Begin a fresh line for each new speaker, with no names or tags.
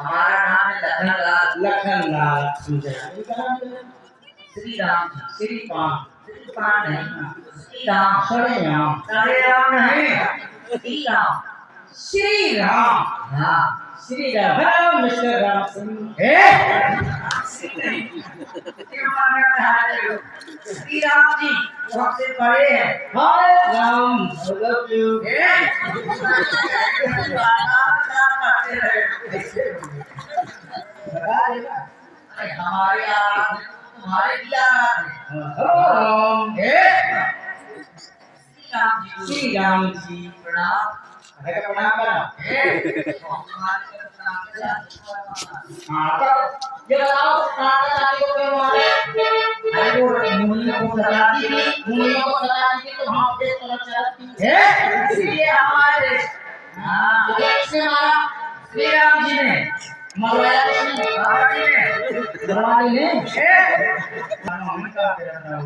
हमारा नाम है लखनलाल।
लखनलाल समझे
श्री राम जी।
श्री पान
श्री पान नहीं, श्री राम।
सरे राम
श्री राम नहीं, श्री राम।
श्री राम
हाँ,
श्री राम हेलो मिस्टर राम सिंह
श्री राम जी सबसे बड़े हैं।
हाय राम आई लव यू
अरे हमारे आराध है, तुम्हारे भी आराध है।
हेलो राम
श्री राम जी
श्री राम जी
प्रणाम।
है का प्रणाम करा हाँ तो ये बताओ काका दादी को क्यों मारे
अरे वो मुनियों को सताती थी,
मुनियों को सताती थी तो हम पे तरफ चलती है
इसलिए हमारे हाँ
तो किसने मारा
श्री राम जी ने
मरवाया किसने
बाबा जी ने
दरवाजे ने
ए,
हम का तेरा